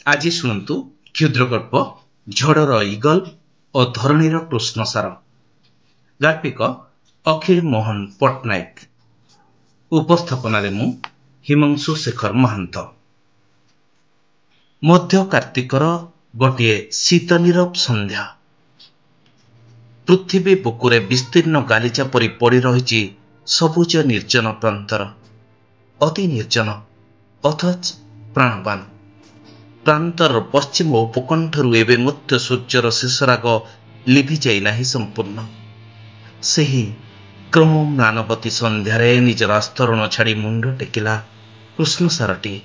ଆଜି ଶୁଣନ୍ତୁ କ୍ଷୁଦ୍ରଗଳ୍ପ ଝଡ଼ର ଇଗଲ ଓ ଧରଣୀର କୃଷ୍ଣସାର। ଗାଳ୍ପିକ ଅଖିଳ ମୋହନ ପଟ୍ଟନାୟକ। ଉପସ୍ଥାପନାରେ ମୁଁ ହିମାଂଶୁ ଶେଖର ମହାନ୍ତ। ମଧ୍ୟ କାର୍ତ୍ତିକର ଗୋଟିଏ ଶୀତ ନୀରବ ସନ୍ଧ୍ୟା। ପୃଥିବୀ ବୁକୁରେ ବିସ୍ତୀର୍ଣ୍ଣ ଗାଲିଚା ପରି ପଡ଼ି ରହିଛି ସବୁଜ ନିର୍ଜନ ପ୍ରାନ୍ତର। ଅତି ନିର୍ଜନ ଅଥଚ ପ୍ରାଣବାନ। ପ୍ରାନ୍ତର ପଶ୍ଚିମ ଉପକଣ୍ଠରୁ ଏବେ ମଧ୍ୟ ସୂର୍ଯ୍ୟର ଶେଷରାଗ ଲିଭିଯାଇ ନାହିଁ ସମ୍ପୂର୍ଣ୍ଣ। ସେହି କ୍ରମମ୍ଳାନବତୀ ସନ୍ଧ୍ୟାରେ ନିଜର ଆସ୍ତରଣ ଛାଡ଼ି ମୁଣ୍ଡ ଟେକିଲା କୃଷ୍ଣସାରଟିଏ।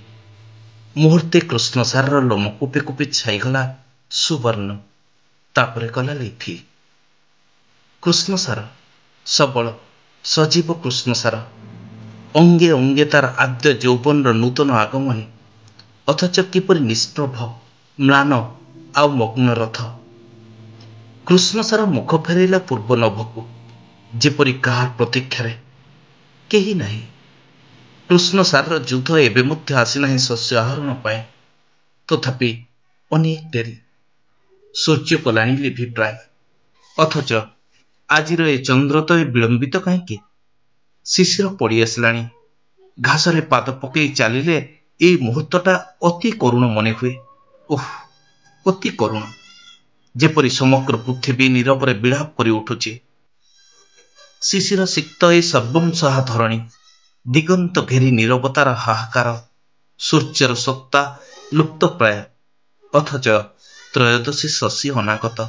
ମୁହୂର୍ତ୍ତେ କୃଷ୍ଣସାରର ଲୋମ କୁପି କୁପି ଛାଇଗଲା ସୁବର୍ଣ୍ଣ, ତାପରେ କଲା ଲିଥି। କୃଷ୍ଣସାର ସବଳ ସଜୀବ କୃଷ୍ଣସାର। ଅଙ୍ଗେ ଅଙ୍ଗେ ତାର ଆଦ୍ୟ ଯୌବନର ନୂତନ ଆଗମନୀ, ଅଥଚ କିପରି ନିଷ୍ପ୍ରଭ, ମ୍ଳାନ ଆଉ ମଗ୍ନ ରଥ। କୃଷ୍ଣସାର ମୁଖ ଫେରାଇଲା ପୂର୍ବ ନଭକୁ, ଯେପରି କାହାର ପ୍ରତୀକ୍ଷାରେ। କେହି ନାହିଁ। କୃଷ୍ଣସାରର ଯୁଦ୍ଧ ଏବେ ମଧ୍ୟ ଆସିନାହିଁ ଶସ୍ୟ ଆହରଣ ପାଇଁ। ତଥାପି ଅନେକ ଡେରି। ସୂର୍ଯ୍ୟ କଲାଣି ଲିଭି ପ୍ରାୟ। ଅଥଚ ଆଜିର ଏ ଚନ୍ଦ୍ରୋଦୟ ବିଳମ୍ବିତ କାହିଁକି? ଶିଶିର ପଡ଼ି ଆସିଲାଣି। ଘାସରେ ପାଦ ପକେଇ ଚାଲିଲେ ଏଇ ମୁହୂର୍ତ୍ତଟା ଅତି କରୁଣ ମନେ ହୁଏ। ଓଃ, ଅତି କରୁଣ। ଯେପରି ସମଗ୍ର ପୃଥିବୀ ନୀରବରେ ବିଳାପ କରି ଉଠୁଛି। ଶିଶିର ସିକ୍ତ ଏ ସର୍ବଂସହା ଧରଣୀ। ଦିଗନ୍ତ ଘେରି ନୀରବତାର ହାହାକାର। ସୂର୍ଯ୍ୟର ସତ୍ତା ଲୁପ୍ତପ୍ରାୟ। ଅଥଚ ତ୍ରୟୋଦଶୀ ଶଶୀ ଅନାଗତ।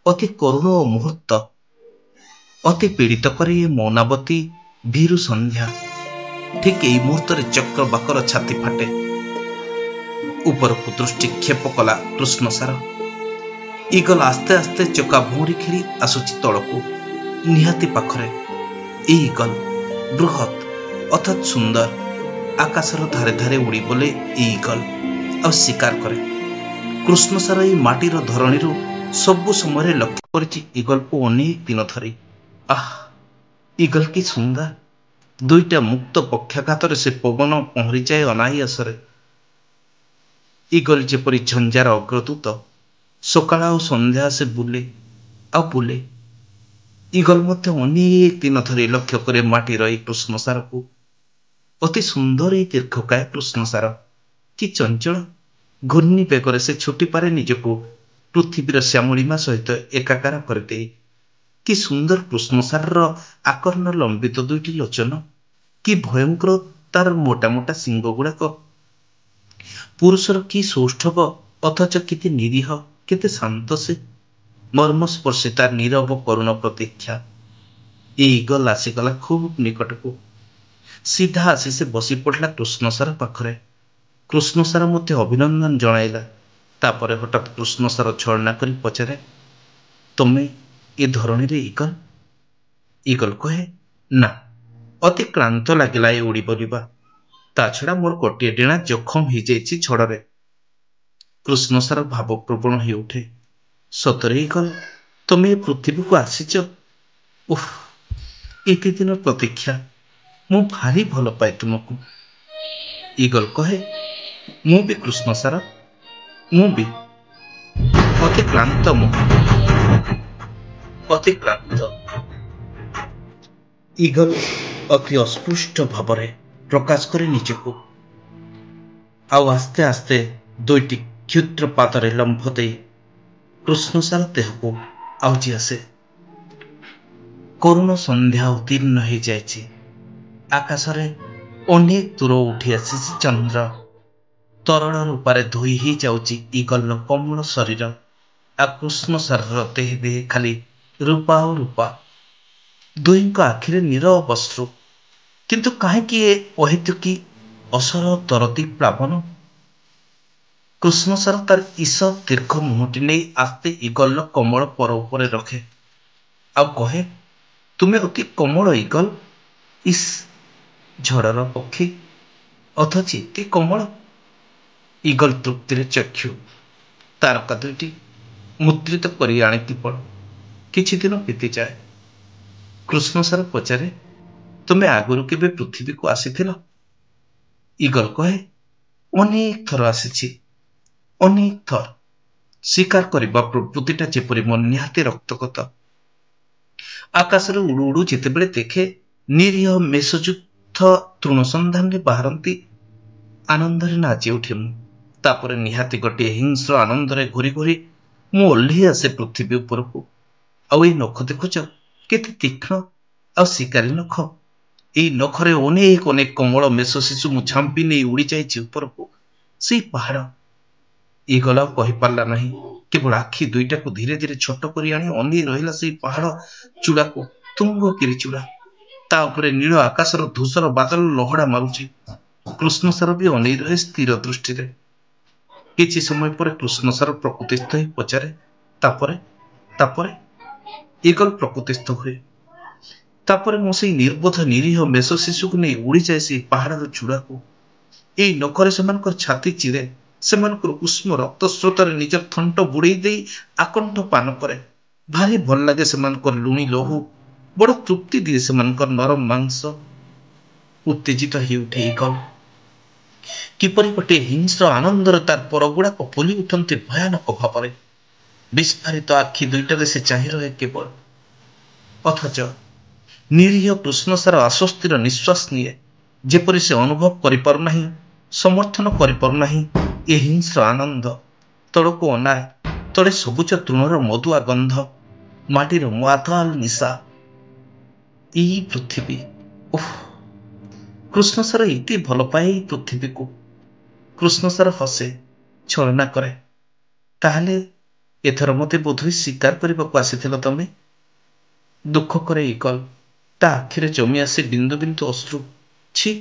ଅତି କରୁଣ ଓ ମୁହୂର୍ତ୍ତ। ଅତି ପୀଡ଼ିତ କରେ ଏ ମୌନାବତୀ ଭୀରୁ ସନ୍ଧ୍ୟା। ଠିକ୍ ଏଇ ମୁହୂର୍ତ୍ତରେ ଚକ୍ରବାକର ଛାତି ଫାଟେ। ଉପରକୁ ଦୃଷ୍ଟି କ୍ଷେପ କଲା କୃଷ୍ଣସାର। ଇଗଲ ଆସ୍ତେ ଆସ୍ତେ ଚକା ଭଉଁରି ଖେଳି ଆସୁଛି ତଳକୁ। ନିହାତି ପାଖରେ। ଏଇ ଇଗଲ ବୃହତ୍ ଅଥଚ ସୁନ୍ଦର। ଆକାଶର ଧାରେ ଧାରେ ଉଡ଼ି ବୋଲେ ଏଇ ଇଗଲ, ଆଉ ଶିକାର କରେ। କୃଷ୍ଣସାର ଏଇ ମାଟିର ଧରଣୀରୁ ସବୁ ସମୟରେ ଲକ୍ଷ୍ୟ କରିଛି ଇଗଲକୁ ଅନେକ ଦିନ ଧରି। ଆଃ, ଇଗଲ କି ସୁନ୍ଦର! ଦୁଇଟା ମୁକ୍ତ ପକ୍ଷାଘାତରେ ସେ ପବନ ପହଁରିଯାଏ ଅନାୟାସରେ। ଇଗଲ ଯେପରି ଝଞ୍ଜାର ଅଗ୍ରଦୂତ। ସକାଳ ଆଉ ସନ୍ଧ୍ୟା ସେ ବୁଲେ ଆଉ ବୁଲେ। ଇଗଲ ମଧ୍ୟ ଅନେକ ଦିନ ଧରି ଲକ୍ଷ୍ୟ କରେ ମାଟିର ଏଇ କୃଷ୍ଣସାରକୁ। ଅତି ସୁନ୍ଦର ଏଇ ଦୀର୍ଘକାୟ କୃଷ୍ଣସାର। କି ଚଞ୍ଚଳ! ଘୂର୍ଣ୍ଣି ବେଗରେ ସେ ଛୁଟିପାରେ ନିଜକୁ ପୃଥିବୀର ଶ୍ୟାମଳିମା ସହିତ ଏକାକାର କରିଦେଇ। କି ସୁନ୍ଦର କୃଷ୍ଣସାରର ଆକର୍ଣ୍ଣ ଲମ୍ବିତ ଦୁଇଟି ଲୋଚନ। କି ଭୟଙ୍କର ତାର ମୋଟା ମୋଟା ଶିଙ୍ଗ ଗୁଡ଼ାକ। ପୁରୁଷର କି ସୌଷ୍ଠବ, ଅଥଚ କେତେ ନିରୀହ, କେତେ ଶାନ୍ତ ସେ। ମର୍ମସ୍ପର୍ଶୀ ତାର ନୀରବ କରୁଣ ପ୍ରତୀକ୍ଷା। ଏ ଇଗଲ ଆସିଗଲା ଖୁବ୍ ନିକଟକୁ। ସିଧା ଆସି ସେ ବସି ପଡ଼ିଲା କୃଷ୍ଣସାର ପାଖରେ। କୃଷ୍ଣସାର ମଧ୍ୟ ଅଭିନନ୍ଦନ ଜଣାଇଲା। ତାପରେ ହଠାତ୍ କୃଷ୍ଣସାର ଛଳନା କରି ପଚାରେ, ତମେ ଏ ଧରଣୀରେ ଇଗଲ? ଇଗଲ କହେ, ନା, ଅତି କ୍ଳାନ୍ତ ଲାଗିଲା ଏ ଉଡ଼ି ବଲିବା। ତା ଛଡ଼ା ମୋର ଗୋଟିଏ ଡେଣା ଜଖମ ହେଇଯାଇଛି ଝଡ଼ରେ। କୃଷ୍ଣସାର ଭାବପ୍ରବଣ ହେଇ ଉଠେ। ସତରେ ଇଗଲ, ତମେ ଏ ପୃଥିବୀକୁ ଆସିଛ? ଓଃ, ଏତେ ଦିନ ପ୍ରତୀକ୍ଷା। ମୁଁ ଭାରି ଭଲ ପାଏ ତୁମକୁ। ଇଗଲ କହେ, ମୁଁ ବି କୃଷ୍ଣସାର, ମୁଁ ବି। ଅତି କ୍ଳାନ୍ତ ମୁଁ, ଅତି କ୍ଳାନ୍ତ। ଇଗଲ ଅତି ଅସ୍ପୃଷ୍ଟ ଭାବରେ ପ୍ରକାଶ କରେ ନିଜକୁ। ଆଉ ଆସ୍ତେ ଆସ୍ତେ ଦୁଇଟି କ୍ଷୁଦ୍ର ପାଦରେ ଲମ୍ଫ ଦେଇ କୃଷ୍ଣସାର ଦେହକୁ ଆଉଜି ଆସେ। କରୁଣ ସନ୍ଧ୍ୟା ଉତ୍ତୀର୍ଣ୍ଣ ହେଇଯାଇଛି। ଆକାଶରେ ଅନେକ ଦୂର ଉଠି ଆସିଛି ଚନ୍ଦ୍ର। ତରଳ ରୂପାରେ ଧୋଇ ହେଇ ଯାଉଛି ଇଗଲର କୋମଳ ଶରୀର। ଆଉ କୃଷ୍ଣସାରର ଦେହେ ଦେହେ ଖାଲି ରୂପା ଆଉ ରୂପା। ଦୁହିଁଙ୍କ ଆଖିରେ ନୀରବ ଅଶ୍ରୁ। କିନ୍ତୁ କାହିଁକି ଏ ଅହେତୁକୀ ଅସର ଦରଦୀ ପ୍ଲାବନ? କୃଷ୍ଣସାର ତାର ଈଷତ୍ ଦୀର୍ଘ ମୁହଁଟି ନେଇ ଆସ୍ତେ ଇଗଲର କୋମଳ ପର ଉପରେ ରଖେ। ଆଉ କହେ, ତୁମେ ଅତି କୋମଳ ଇଗଲ। ଇସ୍, ଝଡ଼ର ପକ୍ଷୀ, ଅଥଚ ଏତେ କୋମଳ। ଇଗଲ ତୃପ୍ତିରେ ଚକ୍ଷୁ। ତାରକା ଦୁଇଟି ମୁଦ୍ରିତ କରି ଆଣେ କେବଳ। କିଛି ଦିନ ବିତିଯାଏ। କୃଷ୍ଣସାର ପଚାରେ, ତୁମେ ଆଗରୁ କେବେ ପୃଥିବୀକୁ ଆସିଥିଲ? ଇଗଲ କହେ, ଅନେକ ଥର ଆସିଛି। ଅନେକ ଥର ଶିକାର କରିବା ପ୍ରବୃତ୍ତିଟା ଯେପରି ମୋ ନିହାତି ରକ୍ତଗତ। ଆକାଶରେ ଉଡୁ ଉଡୁ ଯେତେବେଳେ ଦେଖେ ନିରୀହ ମେଷଯୁକ୍ତ ତୃଣ ସନ୍ଧାନରେ ବାହାରନ୍ତି, ଆନନ୍ଦରେ ନାଚି ଉଠେ ମୁଁ। ତାପରେ ନିହାତି ଗୋଟିଏ ହିଂସ୍ର ଆନନ୍ଦରେ ଘୁରି ଘୁରି ମୁଁ ଓହ୍ଲେଇ ଆସେ ପୃଥିବୀ ଉପରକୁ। ଆଉ ଏଇ ନଖ ଦେଖୁଛ କେତେ ତୀକ୍ଷ୍ଣ ଆଉ ଶିକାରୀ ନଖ। ଏଇ ନଖରେ ଅନେକ ଅନେକ କମଳ ମେଷ ଶିଶୁ ମୁଁ ଝାମ୍ପି ନେଇ ଉଡି ଯାଇଛି ଉପରକୁ, ସେଇ ପାହାଡ। ଇଗଲ ଆଉ କହିପାରିଲା ନାହିଁ, କେବଳ ଆଖି ଦୁଇଟାକୁ ଧୀରେ ଧୀରେ ଛୋଟ କରି ଆଣି ଅନେଇ ରହିଲା ସେଇ ପାହାଡ ଚୂଡାକୁ। ତୁଙ୍ଗକିରି ଚୂଡା, ତା ଉପରେ ନୀଳ ଆକାଶର ଧୂସର ବାଦଲ ଲହଡା ମାରୁଛି। କୃଷ୍ଣସାର ବି ଅନେଇ ରହେ ସ୍ଥିର ଦୃଷ୍ଟିରେ। କିଛି ସମୟ ପରେ କୃଷ୍ଣସାର ପ୍ରକୃତିସ୍ଥ ହୋଇ ପଚାରେ, ତାପରେ ତାପରେ ଇଗଲ ପ୍ରକୃତିସ୍ଥ ହୁଏ। ତାପରେ ମୁଁ ସେଇ ନିର୍ବୋଧ ନିରୀହ ମେଷ ଶିଶୁକୁ ନେଇ ଉଡିଯାଏ ସେଇ ପାହାଡର ଚୂଡାକୁ। ଏଇ ନଖରେ ସେମାନଙ୍କର ଛାତି ଚିରେ, ସେମାନଙ୍କର ଉଷ୍ମ ରକ୍ତ ସ୍ରୋତରେ ନିଜର ଥଣ୍ଟ ବୁଡେଇ ଦେଇ ଆକଣ୍ଠ ପାନ କରେ। ଭାରି ଭଲ ଲାଗେ ସେମାନଙ୍କର ଲୁଣି ଲହୁ, ବଡ ତୃପ୍ତି ଦିଏ ସେମାନଙ୍କର ନରମ ମାଂସ। ଉତ୍ତେଜିତ ହେଇ ଉଠେ ଇଗଲ। କିପରି ଗୋଟିଏ ହିଂସ୍ର ଆନନ୍ଦରେ ତାର ପରଗୁଡାକ ଫୁଲି ଉଠନ୍ତି ଭୟାନକ ଭାବରେ। ବିସ୍ଫାରିତ ଆଖି ଦୁଇଟାରେ ସେ ଚାହିଁ ରହେ କେବଳ। ଅଥଚ ନିରୀହ କୃଷ୍ଣସାର ଆଶ୍ୱସ୍ତିର ନିଶ୍ୱାସ ନିଏ, ଯେପରି ସେ ଅନୁଭବ କରିପାରୁନାହିଁ, ସମର୍ଥନ କରିପାରୁନାହିଁ ଏ ହିଂସ୍ର ଆନନ୍ଦ। ତଳକୁ ଅନାଏ, ତଳେ ସବୁଜ ତୃଣର ମଧୁଆ ଗନ୍ଧ, ମାଟିର ମାତାଲ ନିଶା। ଏଇ ପୃଥିବୀ, ଓଃ! କୃଷ୍ଣସାର ଏତେ ଭଲ ପାଏ ଏଇ ପୃଥିବୀକୁ। କୃଷ୍ଣସାର ହସେ, ଛଳନା କରେ। ତାହେଲେ ଏଥର ମତେ ବୋଧହୁଏ ଶିକାର କରିବାକୁ ଆସିଥିଲ ତମେ? ଦୁଃଖ କରେ ଇଗଲ। ତା ଆଖିରେ ଜମି ଆସେ ବିନ୍ଦୁ ବିନ୍ଦୁ ଅଶ୍ରୁ। ଛି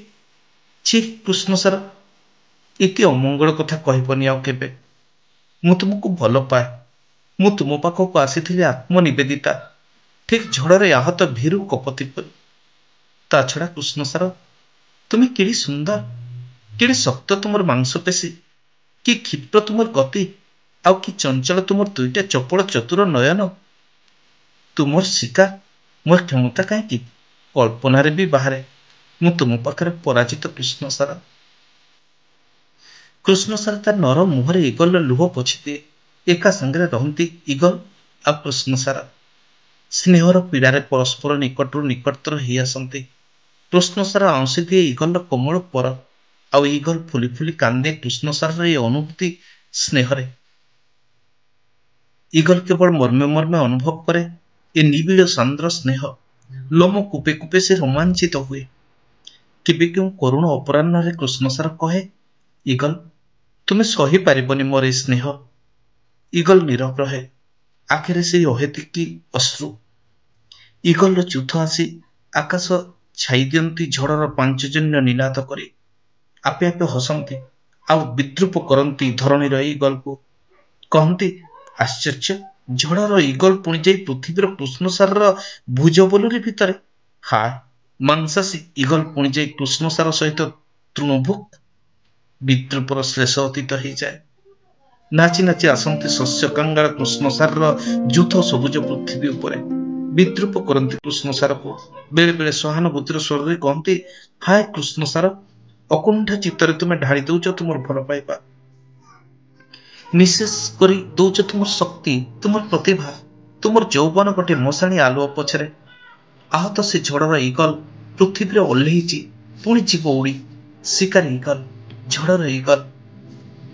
ଛି କୃଷ୍ଣସାର, ଏତେ ଅମଙ୍ଗଳ କଥା କହିବନି ଆଉ କେବେ। ମୁଁ ତୁମକୁ ଭଲ ପାଏ। ମୁଁ ତୁମ ପାଖକୁ ଆସିଥିଲି ଆତ୍ମନିବେଦିତା, ଠିକ୍ ଝଡ଼ରେ ଆହତ ଭୀରୁ କପତି ପରି। ତା ଛଡ଼ା କୃଷ୍ଣସାର, ତୁମେ କେଡ଼େ ସୁନ୍ଦର, କେଡ଼େ ଶକ୍ତ ତୁମର ମାଂସପେଶୀ, କି କ୍ଷିପ୍ର ତୁମର ଗତି, ଆଉ କି ଚଞ୍ଚଳ ତୁମର ଦୁଇଟା ଚପଳ ଚତୁର ନୟନ। ତୁମର ଶିକାର ମୋର କ୍ଷମତା କାହିଁକି କଳ୍ପନାରେ ବି ବାହାରେ। ମୁଁ ତୁମ ପାଖରେ ପରାଜିତ କୃଷ୍ଣସାର। କୃଷ୍ଣସାର ତାର ନରମ ମୁହଁରେ ଇଗଲର ଲୁହ ପୋଛିଦିଏ। ଏକା ସାଙ୍ଗରେ ରହନ୍ତି ଇଗଲ ଆଉ କୃଷ୍ଣସାର। ସ୍ନେହର ପୀଡ଼ାରେ ପରସ୍ପର ନିକଟରୁ ନିକଟତର ହେଇ ଆସନ୍ତି। କୃଷ୍ଣସାର ଆଉଁସି ଦିଏ ଇଗଲର କୋମଳ ପର, ଆଉ ଇଗଲ ଫୁଲି ଫୁଲି କାନ୍ଦେ କୃଷ୍ଣସାରର ଏ ଅନୁଭୂତି ସ୍ନେହରେ। ଇଗଲ କେବଳ ମର୍ମେ ମର୍ମେ ଅନୁଭବ କରେ ଏ ନିବିଡ଼ ସାନ୍ଦ୍ର ସ୍ନେହ। ଲୋମ କୁପେ କୁପେ ସେ ରୋମାଞ୍ଚିତ ହୁଏ। କେବେ କେଉଁ କରୁଣ ଅପରାହ୍ନରେ କୃଷ୍ଣସାର କହେ, ଇଗଲ, ତୁମେ ସହିପାରିବନି ମୋର ଏ ସ୍ନେହ। ଇଗଲ ନୀରବ ରହେ, ଆଖିରେ ସେଇ ଅହେତୁକୀ ଅଶ୍ରୁ। ଇଗଲର ଚୁଥ ଆସି ଆକାଶ ଛାଇ ଦିଅନ୍ତି ଝଡ଼ର ପାଞ୍ଚଜନ୍ୟ ନିନାଦ କରି। ଆପେ ଆପେ ହସନ୍ତି, ଆଉ ବିଦ୍ରୂପ କରନ୍ତି ଧରଣୀର ଇଗଲକୁ। କହନ୍ତି, ଆଶ୍ଚର୍ଯ୍ୟ, ଝଡ଼ର ଇଗଲ ପୁଣି ଯାଇ ପୃଥିବୀର କୃଷ୍ଣସାରର ଭୁଜବଲୁରି ଭିତରେ। ହାୟ, ମାଂସାଶୀ ଇଗଲ ପୁଣି ଯାଇ କୃଷ୍ଣସାର ସହିତ ତୃଣଭୁକ୍। ବିଦ୍ରୂପର ଶ୍ଲେଷ ଅତୀତ ହେଇଯାଏ। ନାଚି ନାଚି ଆସନ୍ତି ଶସ୍ୟ କାଙ୍ଗାଳ କୃଷ୍ଣସାରର ଯୂଥ ସବୁଜ ପୃଥିବୀ ଉପରେ। ବିଦ୍ରୂପ କରନ୍ତି କୃଷ୍ଣସାରକୁ। ବେଳେ ବେଳେ ସହାନୁଭୂତିର ସ୍ୱରରେ କହନ୍ତି, ହାୟ କୃଷ୍ଣସାର, ଅକୁଣ୍ଠ ଚିତ୍ତରେ ତୁମେ ଢାଳି ଦଉଛ ତୁମର ଭଲ ପାଇବା। ନିଃଶେଷ କରି ଦଉଛ ତୁମର ଶକ୍ତି, ତୁମର ପ୍ରତିଭା, ତୁମର ଯୌବନ ଗୋଟିଏ ମଶାଣି ଆଲୁଅ ପଛରେ। ଆହତ ସେ ଝଡ଼ର ଇଗଲ ପୃଥିବୀରେ ଓହ୍ଲେଇଛି, ପୁଣି ଯିବ ଉଡ଼ି। ଶିକାରୀ ଇଗଲ, ଝଡ଼ର ଇଗଲ।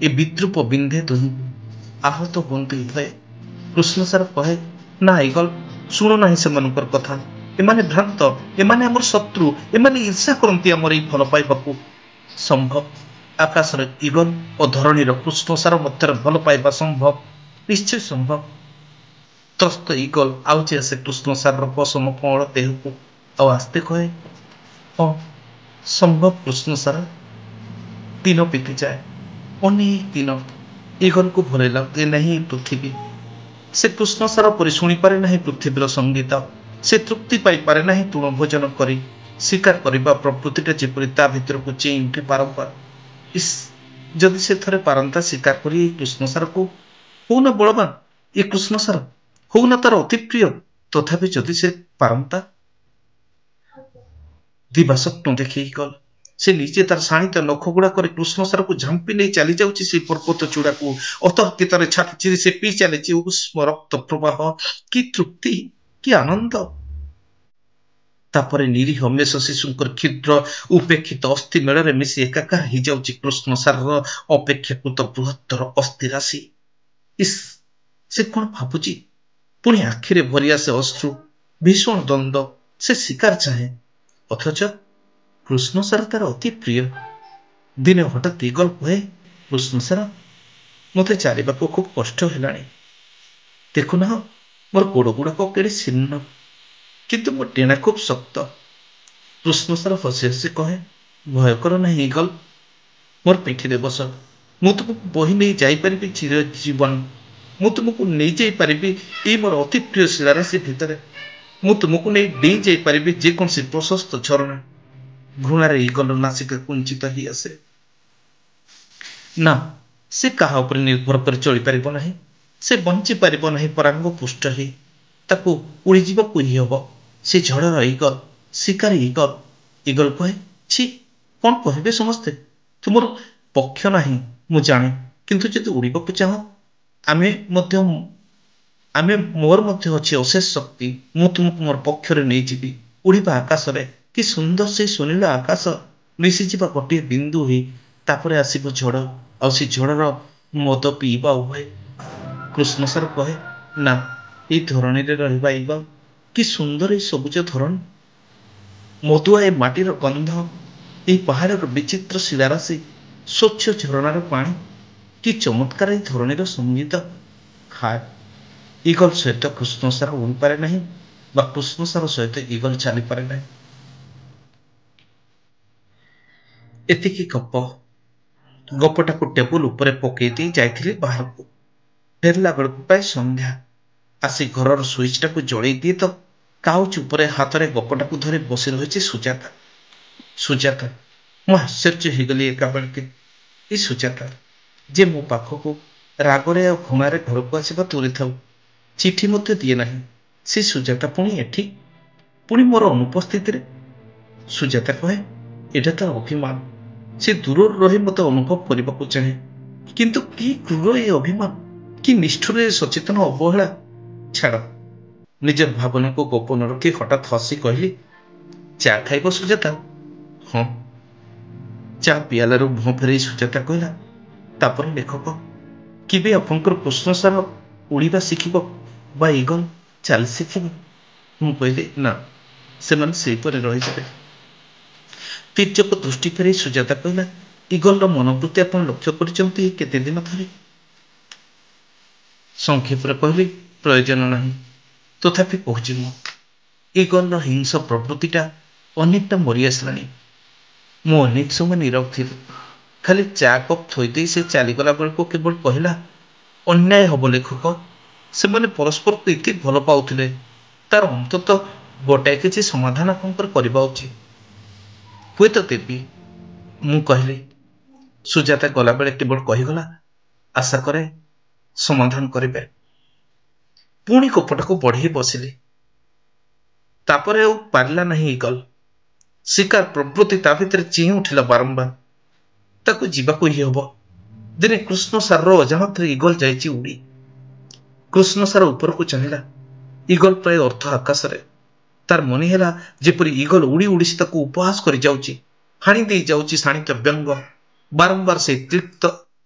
ଏ ବିଦ୍ରୂପ ବିନ୍ଧେ ଦୁହିଁଙ୍କୁ। ଆହତ ହୁଅନ୍ତି ଉଭୟେ। କୃଷ୍ଣସାର କହେ, ନା ଇଗଲ, ଶୁଣ ନାହିଁ ସେମାନଙ୍କର କଥା। ଏମାନେ ଭ୍ରାନ୍ତ, ଏମାନେ ଆମର ଶତ୍ରୁ, ଏମାନେ ଈର୍ଷା କରନ୍ତି ଆମର ଏଇ ଭଲ ପାଇବାକୁ। ସମ୍ଭବ, ଆକାଶର ଇଗଲ ଓ ଧରଣୀର କୃଷ୍ଣସାର ମଧ୍ୟରେ ଭଲ ପାଇବା ସମ୍ଭବ, ନିଶ୍ଚୟ ସମ୍ଭବ। ତ୍ରସ୍ତ ଇଗଲ ଆଉଜି ଆସେ କୃଷ୍ଣସାରର ପଶମ କଅଁଳ ଦେହକୁ, ଆଉ ଆସ୍ତେ କହେ, ହଁ ସମ୍ଭବ କୃଷ୍ଣସାର। ଦିନ ବିତିଯାଏ, ଅନେକ ଦିନ। ଇଗଲକୁ ଭଲ ଲାଗେ ନାହିଁ ପୃଥିବୀ। ସେ କୃଷ୍ଣସାର ପରି ଶୁଣିପାରେ ନାହିଁ ପୃଥିବୀର ସଙ୍ଗୀତ। ସେ ତୃପ୍ତି ପାଇପାରେ ନାହିଁ ତୃଣଭୋଜନ କରି। ଶିକାର କରିବା ପ୍ରବୃତ୍ତିଟା ଯେପରି ତା ଭିତରକୁ ଚେଇଁ ଉଠେ ବାରମ୍ବାର। ଇସ୍, ଯଦି ସେ ଥରେ ପାରନ୍ତା ଶିକାର କରି ଏଇ କୃଷ୍ଣସାରକୁ। ହଉନା ବଳବାନ ଏ କୃଷ୍ଣସାର, ହଉନା ତାର ଅତି ପ୍ରିୟ, ତଥାପି ଯଦି ସେ ପାରନ୍ତା। ଦିବାସ୍ୱପ୍ନ ଦେଖେ ଇଗଲ। ସେ ନିଜେ ତାର ଶାଣିତ ନଖ ଗୁଡାକରେ କୃଷ୍ଣସାରକୁ ଝାମ୍ପି ନେଇ ଚାଲି ଯାଉଛି ସେଇ ପର୍ବତ ଚୂଡାକୁ। ଅତର୍କିତରେ ଛାତି ଚିରି ସେ ପିଇ ଚାଲିଛି ଉଷ୍ମ ରକ୍ତ ପ୍ରବାହ। କି ତୃପ୍ତି, କି ଆନନ୍ଦ! ତାପରେ ନିରୀହ ମେଷ ଶିଶୁଙ୍କର କ୍ଷୁଦ୍ର ଉପେକ୍ଷିତ ଅସ୍ଥି ମେଳରେ ମିଶି ଏକାକାର ହେଇଯାଉଛି କୃଷ୍ଣସାରର ଅପେକ୍ଷାକୃତ ବୃହତ୍ତର ଅସ୍ଥି ରାଶି। ଇସ୍, ସେ କଣ ଭାବୁଛି? ପୁଣି ଆଖିରେ ଭରି ଆସେ ଅଶ୍ରୁ। ଭୀଷଣ ଦ୍ୱନ୍ଦ। ସେ ଶିକାର ଚାହେଁ, ଅଥଚ କୃଷ୍ଣସାର ତାର ଅତି ପ୍ରିୟ। ଦିନେ ହଠାତ୍ ଇଗଲ କୁହେ, କୃଷ୍ଣସାର, ମୋତେ ଚାଲିବାକୁ ଖୁବ୍ କଷ୍ଟ ହେଲାଣି। ଦେଖୁନାହ ମୋର ଗୋଡ଼ ଗୁଡ଼ାକ କେଡ଼େ ଶୀର୍ଣ୍ଣ, କିନ୍ତୁ ମୋ ଡେଣା ଖୁବ୍ ଶକ୍ତ। କୃଷ୍ଣସାର ହସି ହସି କହେ, ଭୟ କର ନାହିଁ ଇଗଲ, ମୋର ପିଠିରେ ବସ। ମୁଁ ତୁମକୁ ବହି ନେଇ ଯାଇପାରିବି ଚିର ଜୀବନ। ମୁଁ ତୁମକୁ ନେଇଯାଇପାରିବି ଏଇ ମୋର ଅତି ପ୍ରିୟ ଶିଳାରାଶି ଭିତରେ। ମୁଁ ତୁମକୁ ନେଇ ଡେଇଁ ଯାଇପାରିବି ଯେକୌଣସି ପ୍ରଶସ୍ତ ଝରଣା। ଘୃଣାରେ ଇଗଲର ନାସିକା କୁଞ୍ଚିତ ହେଇ ଆସେ। ନା, ସେ କାହା ଉପରେ ନିର୍ଭର କରି ଚଳିପାରିବ ନାହିଁ। ସେ ବଞ୍ଚି ପାରିବ ନାହିଁ ପରାଙ୍ଗ ପୁଷ୍ଟ ହେଇ। ତାକୁ ଉଡ଼ିଯିବାକୁ ହିଁ ହବ। ସେ ଝଡ଼ର ଇଗଲ, ଶିକାରୀ ଇଗଲ। ଇଗଲ କହେ, ଛି, କଣ କହିବେ ସମସ୍ତେ? ତୁମର ପକ୍ଷ ନାହିଁ ମୁଁ ଜାଣେ, କିନ୍ତୁ ଯଦି ଉଡ଼ିବାକୁ ଚାହଁ, ମୋର ମଧ୍ୟ ଅଛି ଅଶେଷ ଶକ୍ତି। ମୁଁ ତୁମକୁ ମୋର ପକ୍ଷରେ ନେଇଯିବି। ଉଡ଼ିବା ଆକାଶରେ, କି ସୁନ୍ଦର ସେଇ ସୁନୀଳ ଆକାଶ। ମିଶିଯିବା ଗୋଟିଏ ବିନ୍ଦୁ ହୋଇ। ତାପରେ ଆସିବ ଝଡ଼, ଆଉ ସେ ଝଡ଼ର ମଦ ପିଇବା ଉଭୟ। କୃଷ୍ଣସାର କହେ, ନା, ଏଇ ଧରଣୀରେ ରହିବା ଇଗଲ। କି ସୁନ୍ଦର ଏଇ ସବୁଜ ଧରଣୀ। ମଧୁଆ ଏ ମାଟିର ଗନ୍ଧ, ଏଇ ପାହାଡ଼ର ବିଚିତ୍ର ଶିଳାରାଶି, ସ୍ୱଚ୍ଛ ଝରଣାର ପାଣି। କି ଚମତ୍କାର ଏଇ ଧରଣୀର ସଙ୍ଗୀତ। ହାୟ, ଇଗଲ ସହିତ କୃଷ୍ଣସାର ଉଡ଼ିପାରେ ନାହିଁ, ବା କୃଷ୍ଣସାର ସହିତ ଇଗଲ ଚାଲିପାରେ ନାହିଁ। ଏତିକି ଗପ। ଗପଟାକୁ ଟେବୁଲ ଉପରେ ପକେଇ ଦେଇ ଯାଇଥିଲି ବାହାରକୁ। ଫେରିଲା ବେଳକୁ ପ୍ରାୟ ସନ୍ଧ୍ୟା। ଆସି ଘରର ସୁଇଚଟାକୁ ଜଳେଇ ଦିଏ ତ କାଉଚ ଉପରେ ହାତରେ ଗପଟାକୁ ଧରି ବସି ରହିଛି ସୁଜାତା। ସୁଜାତା! ମୁଁ ଆଶ୍ଚର୍ଯ୍ୟ ହେଇଗଲି ଏକାବେଳକେ। ଏଇ ସୁଜାତା, ଯେ ମୋ ପାଖକୁ ରାଗରେ ଆଉ ଘୃଣାରେ ଘରକୁ ଆସିବା ତୁରିଥାଉ, ଚିଠି ମଧ୍ୟ ଦିଏ ନାହିଁ, ସେ ସୁଜାତା ପୁଣି ଏଠି, ପୁଣି ମୋର ଅନୁପସ୍ଥିତିରେ। ସୁଜାତା କହେ, ଏଇଟା ତ ଅଭିମାନ। ସେ ଦୂରରୁ ରହି ମୋତେ ଅନୁଭବ କରିବାକୁ ଚାହେଁ। କିନ୍ତୁ କି କ୍ରୂର ଏ ଅଭିମାନ, କି ନିଷ୍ଠୁର ଏ ସଚେତନ ଅବହେଳା। ଛାଡ଼, ନିଜର ଭାବନାକୁ ଗୋପନ ରଖି ହଠାତ୍ ହସି କହିଲି, ଚା ଖାଇବ ସୁଜାତା? ହଁ। ଚା ପିଆଲାରୁ ମୁହଁ ଫେରାଇ ସୁଜାତା କହିଲା, ତାପରେ ଲେଖକ, କେବେ ଆପଣଙ୍କର କୃଷ୍ଣସାର ଉଡ଼ିବା ଶିଖିବ ବା ଇଗଲ ଚାଲି ଶିଖିବ? ମୁଁ କହିଲି, ନା, ସେମାନେ ସେହିପରି ରହିଯିବେ। ତୀର୍ଯ୍ୟକ ଦୃଷ୍ଟି ଫେରାଇ ସୁଜାତା କହିଲା, ଇଗଲର ମନୋବୃତ୍ତି ଆପଣ ଲକ୍ଷ୍ୟ କରିଛନ୍ତି କେତେ ଦିନ ଧରି? ସଂକ୍ଷେପରେ କହିଲି, ପ୍ରୟୋଜନ ନାହିଁ। ତଥାପି କହୁଛି ମୁଁ, ଇଗଲର ହିଂସ ପ୍ରବୃତ୍ତିଟା ଅନେକଟା ମରି ଆସିଲାଣି। ମୁଁ ଅନେକ ସମୟ ନୀରବ ଥିଲି। ଖାଲି ଚା କପ୍ ଥୋଇଦେଇ ସେ ଚାଲିଗଲା ବେଳକୁ କେବଳ କହିଲା, ଅନ୍ୟାୟ ହବ ଲେଖକ। ସେମାନେ ପରସ୍ପରକୁ ଏତେ ଭଲ ପାଉଥିଲେ, ତାର ଅନ୍ତତଃ ଗୋଟାଏ କିଛି ସମାଧାନ ଆପଣଙ୍କର କରିବା ଉଚିତ। ହୁଏତ ଦେବି। ମୁଁ କହିଲି। ସୁଜାତା ଗଲାବେଳେ କେବଳ କହିଗଲା, ଆଶା କରେ ସମାଧାନ କରିବେ। ପୁଣି ଗପଟାକୁ ବଢ଼େଇ ବସିଲି। ତାପରେ ଆଉ ପାରିଲା ନାହିଁ ଇଗଲ। ଶିକାର ପ୍ରବୃତ୍ତି ତା ଭିତରେ ଚେଇଁ ଉଠିଲା ବାରମ୍ବାର। ତାକୁ ଯିବାକୁ ହିଁ ହବ। ଦିନେ କୃଷ୍ଣସାରର ଅଜାଣତରେ ଇଗଲ ଯାଇଛି ଉଡ଼ି। କୃଷ୍ଣସାର ଉପରକୁ ଚାହିଁଲା। ଇଗଲ ପ୍ରାୟ ଅର୍ଦ୍ଧ ଆକାଶରେ। ତାର ମନେ ହେଲା ଯେପରି ଇଗଲ ଉଡ଼ି ଉଡ଼ି ସେ ତାକୁ ଉପହାସ କରି ଯାଉଛି, ହାଣି ଦେଇ ଯାଉଛି ଶାଣିତ ବ୍ୟଙ୍ଗ, ବାରମ୍ବାର ସେଇ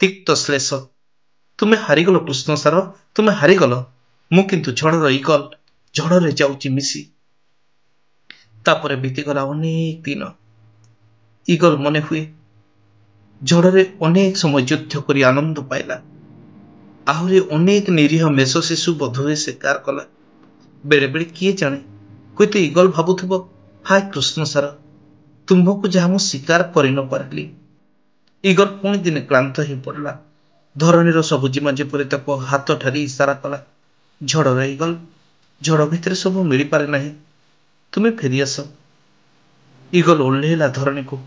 ତିକ୍ତ ଶ୍ଲେଷ। ତୁମେ ହାରିଗଲ କୃଷ୍ଣସାର, ତୁମେ ହାରିଗଲ। ମୁଁ କିନ୍ତୁ ଝଡ଼ର ଇଗଲ, ଝଡ଼ରେ ଯାଉଛି ମିଶି। ତାପରେ ବିତିଗଲା ଅନେକ ଦିନ। ଇଗଲ ମନେ ହୁଏ ଝଡ଼ରେ ଅନେକ ସମୟ ଯୁଦ୍ଧ କରି ଆନନ୍ଦ ପାଇଲା। ଆହୁରି ଅନେକ ନିରୀହ ମେଷ ଶିଶୁ ବୋଧହୁଏ ଶିକାର କଲା। ବେଳେ ବେଳେ କିଏ ଜାଣେ, ହୁଏତ ଇଗଲ ଭାବୁଥିବ, ହାୟ କୃଷ୍ଣସାର, ତୁମ୍ଭକୁ ଯାହା ମୁଁ ଶିକାର କରି ନ ପାରିଲି। ଇଗଲ ପୁଣି ଦିନେ କ୍ଳାନ୍ତ ହେଇ ପଡ଼ିଲା। ଧରଣୀର ସବୁଜିମା ଯେପରି ତାକୁ ହାତ ଠାରି ଇସାରା କଲା, ଝଡ଼ର ଇଗଲ, ଝଡ଼ ଭିତରେ ସବୁ ମିଳିପାରେ ନାହିଁ, ତୁମେ ଫେରିଆସ। ଇଗଲ ଓହ୍ଲେଇଲା ଧରଣୀକୁ।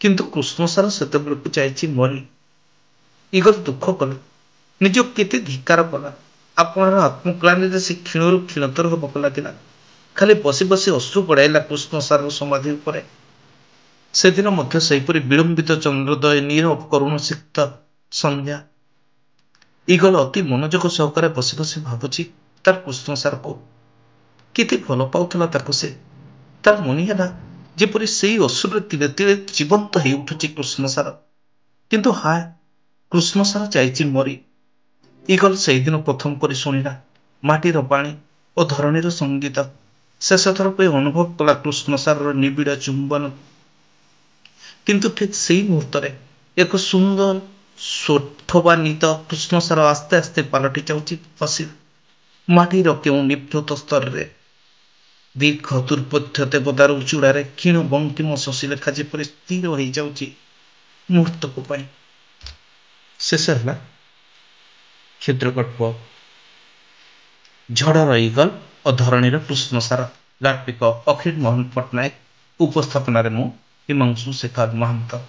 କିନ୍ତୁ କୃଷ୍ଣସାର ସେତେବେଳକୁ ଯାଇଛି ମରି। ଇଗଲ ଦୁଃଖ କଲା, ନିଜକୁ କେତେ ଧିକ୍କାର କଲା। ଆପଣର ଆତ୍ମଗ୍ଳାନିରେ ସେ କ୍ଷୀଣରୁ କ୍ଷୀଣତର ହେବାକୁ ଲାଗିଲା। ଖାଲି ବସି ବସି ଅଶ୍ରୁ ଗଡ଼ାଇଲା କୃଷ୍ଣସାରର ସମାଧି ଉପରେ। ସେଦିନ ମଧ୍ୟ ସେହିପରି ବିଳମ୍ବିତ ଚନ୍ଦ୍ରୋଦୟ, ନୀରବ କରୁଣସିକ୍ତ ସନ୍ଧ୍ୟା। ଇଗଲ ଅତି ମନୋଯୋଗ ସହକାରେ ବସି ବସି ଭାବୁଛି ତାର କୃଷ୍ଣସାରକୁ। କେତେ ଭଲ ପାଉଥିଲା ତାକୁ ସେ। ତାର ମନେ ହେଲା ଯେପରି ସେଇ ଅଶ୍ରୁରେ ତିଳେ ତିଳେ ଜୀବନ୍ତ ହେଇ ଉଠୁଛି କୃଷ୍ଣସାର। କିନ୍ତୁ ହାୟ, କୃଷ୍ଣସାର ଯାଇଛି ମରି। ଇଗଲ ସେହିଦିନ ପ୍ରଥମ କରି ଶୁଣିଲା ମାଟିର ପାଣି ଓ ଧରଣୀର ସଙ୍ଗୀତ। ଶେଷଥର ପାଇଁ ଅନୁଭବ କଲା କୃଷ୍ଣସାରର ନିବିଡ଼ ଚୁମ୍ବନ। କିନ୍ତୁ ଠିକ୍ ସେଇ ମୁହୂର୍ତ୍ତରେ ଏକ ସୁନ୍ଦର ସ୍ୱଠବାନିତ କୃଷ୍ଣସାର ଆସ୍ତେ ଆସ୍ତେ ପାଲଟି ଯାଉଛି ଫସିଲ। ମାଟିର କେଉଁ ନିଭୃତ ସ୍ତରରେ ଦୀର୍ଘ ଦୁର୍ବୋଧ୍ୟ ଦେବଦାରୁ ଚୂଡ଼ାରେ କ୍ଷୀଣ ବଙ୍କିମ ଶଶିଲେଖା ଯେପରି ସ୍ଥିର ହୋଇଯାଉଛି ମୁହୂର୍ତ୍ତକ ପାଇଁ। ଶେଷ ହେଲା କ୍ଷୁଦ୍ରଗଳ୍ପ ଝଡ଼ର ଇଗଲ ଓ ଧରଣୀର କୃଷ୍ଣସାର। ଗାଳ୍ପିକ ଅଖିଳ ମୋହନ ପଟ୍ଟନାୟକ। ଉପସ୍ଥାପନାରେ ମୁଁ ହିମାଂଶୁ ଶେଖର ମହାନ୍ତ।